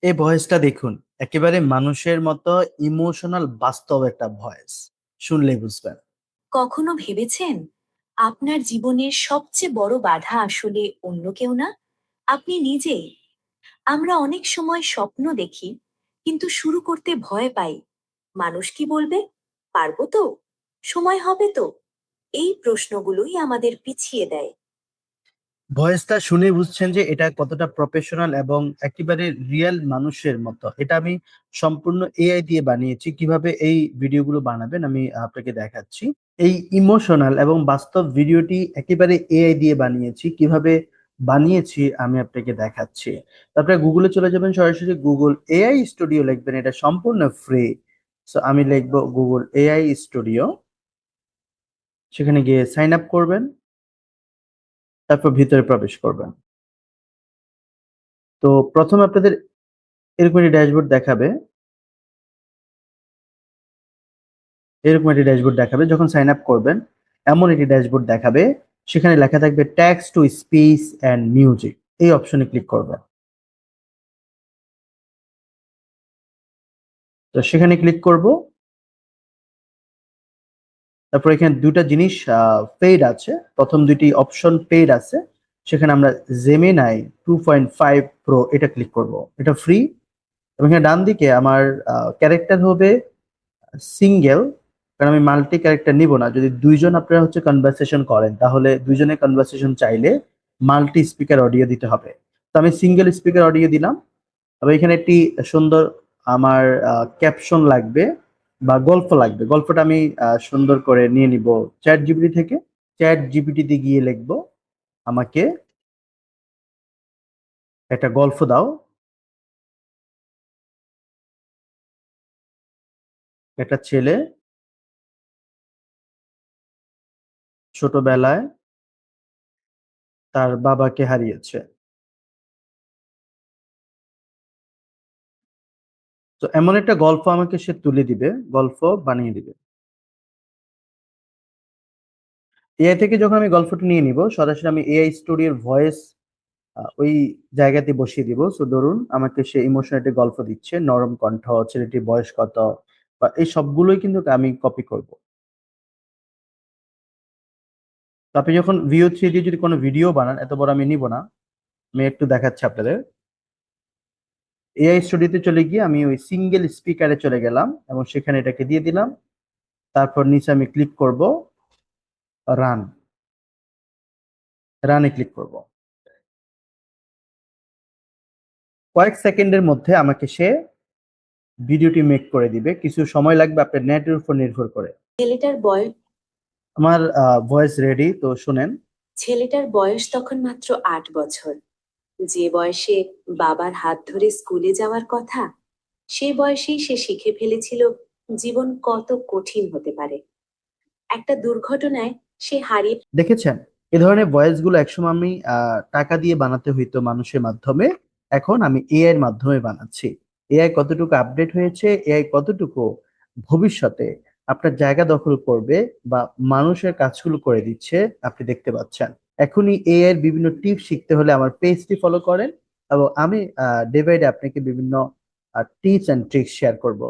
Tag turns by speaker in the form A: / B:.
A: এই ভয়েসটা দেখুন, একেবারে মানুষের মতো ইমোশনাল বাস্তব একটা ভয়েস। শুনলেই বুঝবেন।
B: কখনো ভেবেছেন আপনার জীবনের সবচেয়ে বড় বাধা আসলে অন্য কেউ না, আপনি নিজেই? আমরা অনেক সময় স্বপ্ন দেখি, কিন্তু শুরু করতে ভয় পাই। মানুষ কি বলবে? পারবো তো? সময় হবে তো? এই প্রশ্নগুলোই আমাদের পিছিয়ে দেয়।
A: ভয়েসটা শুনে বুঝছেন যে এটা কতটা প্রফেশনাল এবং একেবারে রিয়েল মানুষের মতো। এটা আমি সম্পূর্ণ এআই দিয়ে বানিয়েছি। কিভাবে এই ভিডিওগুলো বানাবেন আমি আপনাকে দেখাচ্ছি। এই ইমোশনাল এবং বাস্তব ভিডিওটি একেবারে এআই দিয়ে বানিয়েছি। কিভাবে বানিয়েছি আমি আপনাকে দেখাচ্ছি। তারপরে গুগলে চলে যাবেন, সরাসরি গুগল এআই স্টুডিও লিখবেন। এটা সম্পূর্ণ ফ্রি। সো আমি লিখব গুগল এআই স্টুডিও। সেখানে গিয়ে সাইন আপ করবেন। তারপর ভিতরে প্রবেশ করবেন। তো প্রথমে আপনাদের এরকম একটি ড্যাশবোর্ড দেখাবে। এরকম একটি ড্যাশবোর্ড দেখাবে যখন সাইন আপ করবেন। এমন একটি ড্যাশবোর্ড দেখাবে। সেখানে লেখা থাকবে text to speech and music. এই অপশনে ক্লিক করবেন। তো সেখানে ক্লিক করব। তারপর এখানে ২ টা জিনিস পেইড আছে। প্রথম ২ টি অপশন পেইড আছে। সেখানে আমরা Gemini 2.5 Pro এটা ক্লিক করব। এটা ফ্রি এবং এখানে ডান দিকে আমার ক্যারেক্টার হবে সিঙ্গেল, কারণ আমি মাল্টি ক্যারেক্টার নিব না। যদি ২ জন আপনারা কনভারসেশন করেন তাহলে ২ জনের কনভারসেশন চাইলে মাল্টি স্পিকার অডিও দিতে হবে। তো আমি সিঙ্গেল স্পিকার অডিও দিলাম। আবার এখানে একটি সুন্দর আমার ক্যাপশন লাগবে বা গল্প লাগবে। গল্পটা আমি সুন্দর করে নিয়ে নিব ChatGPT থেকে। ChatGPT তে গিয়ে লিখব, আমাকে একটা গল্প দাও। একটা ছেলে ছোটবেলায় তার বাবাকে হারিয়েছে। তো এমন একটা গল্প আমাকে সে তুলে দিবে, গল্প বানিয়ে দিবে। এআই থেকে যখন আমি গল্পটি নিয়ে নিব, সরাসরি আমি এআই স্টুডিওর ভয়েস ওই জায়গাতে বসিয়ে দিব। সো ধরুন আমাকে সে ইমোশনাল একটা গল্প দিচ্ছে, নরম কণ্ঠ, ছেলেটির বয়স কত, বা এই সবগুলোই কিন্তু আমি কপি করব। তো আপনি যখন ভিও 3 দিয়ে যদি কোনো ভিডিও বানান, এত বড় আমি নিব না। আমি একটু দেখাচ্ছি আপনাদের। এআই স্টুডিওতে চলে গিয়ে আমি ওই সিঙ্গেল স্পিকারে চলে গেলাম এবং সেখানে এটাকে দিয়ে দিলাম। তারপর নিচে আমি ক্লিক করব রান। রানে ক্লিক করব। কয়েক সেকেন্ডের মধ্যে আমাকে সে ভিডিওটি মেক করে দিবে। কিছু সময় লাগবে আপনার নেটের উপর নির্ভর করে।
B: ছেলেটার বয়স
A: আমার ভয়েস রেডি, তো শুনেন।
B: ছেলেটার বয়স তখন মাত্র ৮ বছর। যে বয়সে বাবার হাত ধরে স্কুলে যাওয়ার কথা, সেই বয়সেই সে শিখে ফেলেছিল জীবন কত কঠিন হতে পারে। একটা দুর্ঘটনায় সে হারিয়ে
A: দেখেছেন? এ ধরনের ভয়েস গুলো একসময় আমি টাকা দিয়ে বানাতে হইতো মানুষের মাধ্যমে। এখন আমি এআই এর মাধ্যমে বানাচ্ছি। এআই কতটুকু আপডেট হয়েছে, এআই কতটুকু ভবিষ্যতে আপনার জায়গা দখল করবে বা মানুষের কাজগুলো করে দিচ্ছে আপনি দেখতে পাচ্ছেন। এখনই এআই এর বিভিন্ন টিপস শিখতে হলে আমার পেজটি ফলো করেন এবং আমি ডে বাই ডে আপনাকে বিভিন্ন টিপস অ্যান্ড ট্রিক্স শেয়ার করব।